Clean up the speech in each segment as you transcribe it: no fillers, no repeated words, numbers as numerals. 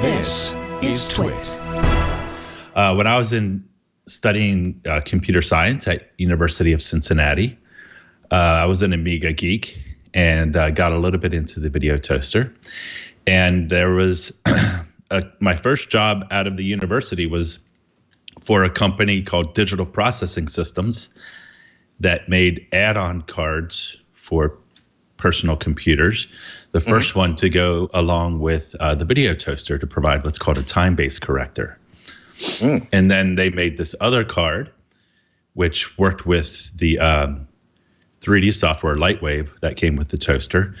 This is TWiT. When I was studying computer science at University of Cincinnati, I was an Amiga geek and got a little bit into the video toaster. And there was my first job out of the university was for a company called Digital Processing Systems that made add-on cards for personal computers. The first one to go along with the video toaster to provide what's called a time-based corrector. And then they made this other card, which worked with the 3D software Lightwave that came with the toaster,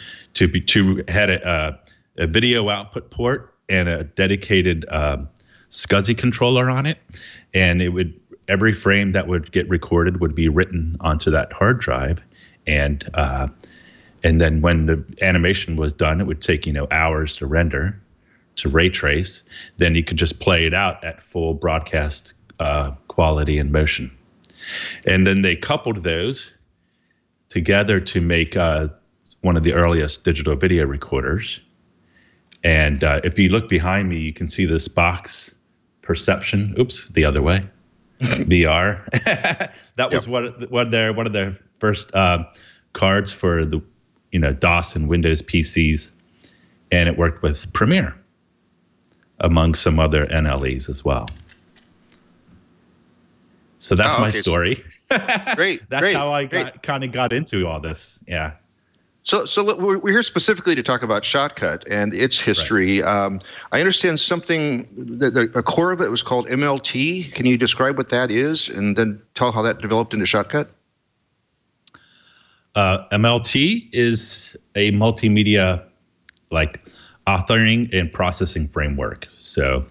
had a video output port and a dedicated SCSI controller on it, and every frame that would get recorded would be written onto that hard drive, and then when the animation was done, it would take hours to render, to ray trace. Then you could just play it out at full broadcast quality and motion. And then they coupled those together to make one of the earliest digital video recorders. And if you look behind me, you can see this box perception. Oops, the other way. VR. That was one of their first cards for the DOS and Windows PCs, and it worked with Premiere, among some other NLEs as well. So that's my story. Great. That's how I kind of got into all this. Yeah. So we're here specifically to talk about Shotcut and its history. Right. I understand something, a core of it was called MLT. Can you describe what that is and then tell how that developed into Shotcut? MLT is a multimedia authoring and processing framework. So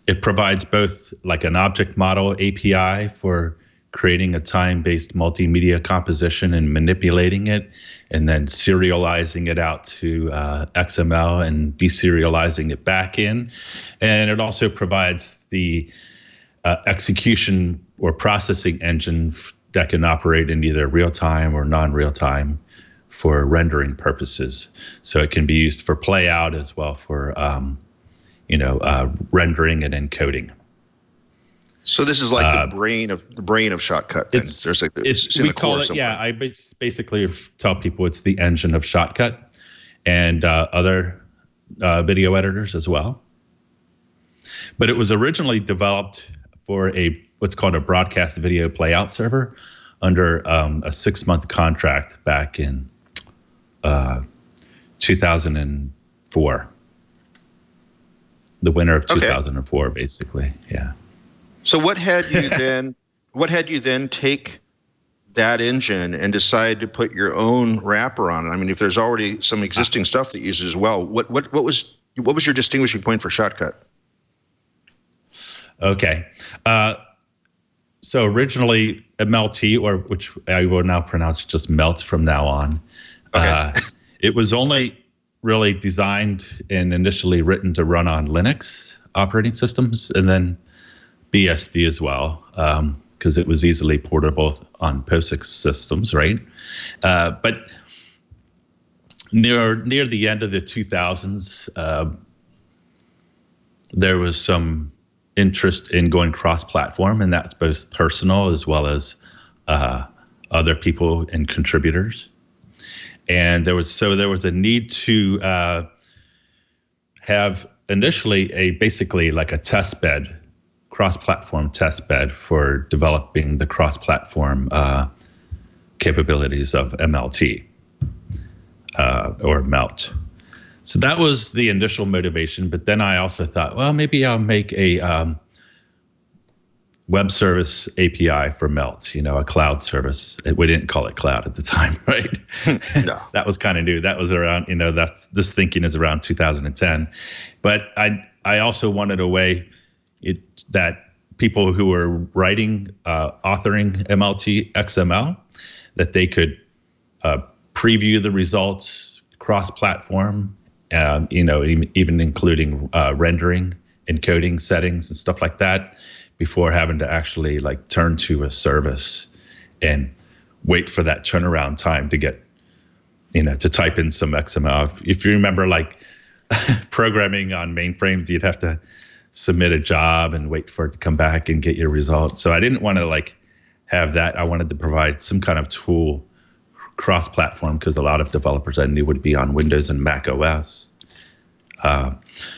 it provides both an object model API for creating a time-based multimedia composition and manipulating it, and then serializing it out to XML and deserializing it back in. And it also provides the execution or processing engine that can operate in either real-time or non-real-time for rendering purposes. So it can be used for playout as well for rendering and encoding. So this is like the brain of Shotcut. We call it. Yeah, I basically tell people it's the engine of Shotcut and other video editors as well. But it was originally developed for what's called a broadcast video playout server under a 6-month contract back in 2004. The winter of 2004, basically. Yeah. So what had you then? What had you then take that engine and decide to put your own wrapper on it? I mean, if there's already some existing stuff that uses as well, what was your distinguishing point for Shotcut? Okay. So originally MLT, or which I will now pronounce just Melt from now on, it was only really designed and initially written to run on Linux operating systems, and then BSD as well, because it was easily portable on POSIX systems, right? But near the end of the 2000s, there was some interest in going cross-platform, and that's both personal as well as other people and contributors. And there was a need to have initially basically like a test bed, cross-platform test bed for developing the cross-platform capabilities of MLT or Melt. So that was the initial motivation. But then I also thought, well, maybe I'll make a web service API for Melt, a cloud service. We didn't call it cloud at the time, right? No. That was kind of new. That was around, this thinking is around 2010. But I also wanted a way that people who were writing, authoring MLT XML, that they could preview the results cross-platform, even including rendering, encoding settings and stuff like that, before having to actually turn to a service and wait for that turnaround time to get, to type in some XML. If you remember, programming on mainframes, you'd have to submit a job and wait for it to come back and get your result. So I didn't want to like have that. I wanted to provide some kind of tool cross-platform because a lot of developers I knew would be on Windows and Mac OS.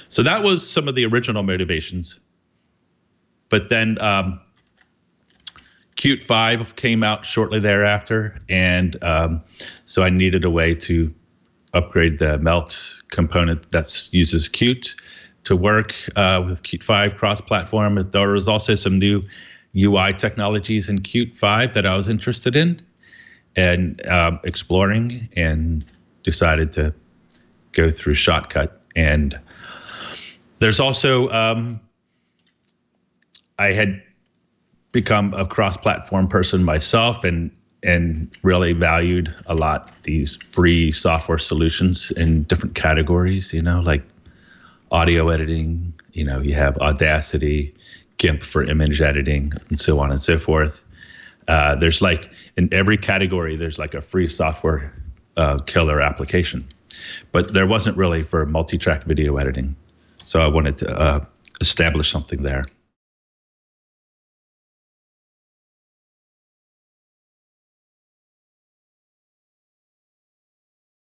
So that was some of the original motivations. But then Qt 5 came out shortly thereafter, and so I needed a way to upgrade the Melt component that uses Qt to work with Qt 5 cross-platform. There was also some new UI technologies in Qt 5 that I was interested in and exploring, and decided to go through Shotcut. And there's also I had become a cross-platform person myself, and really valued a lot these free software solutions in different categories, like audio editing, you have Audacity, GIMP for image editing, and so on and so forth. There's like, in every category, there's like a free software killer application. But there wasn't really for multi-track video editing. So I wanted to establish something there.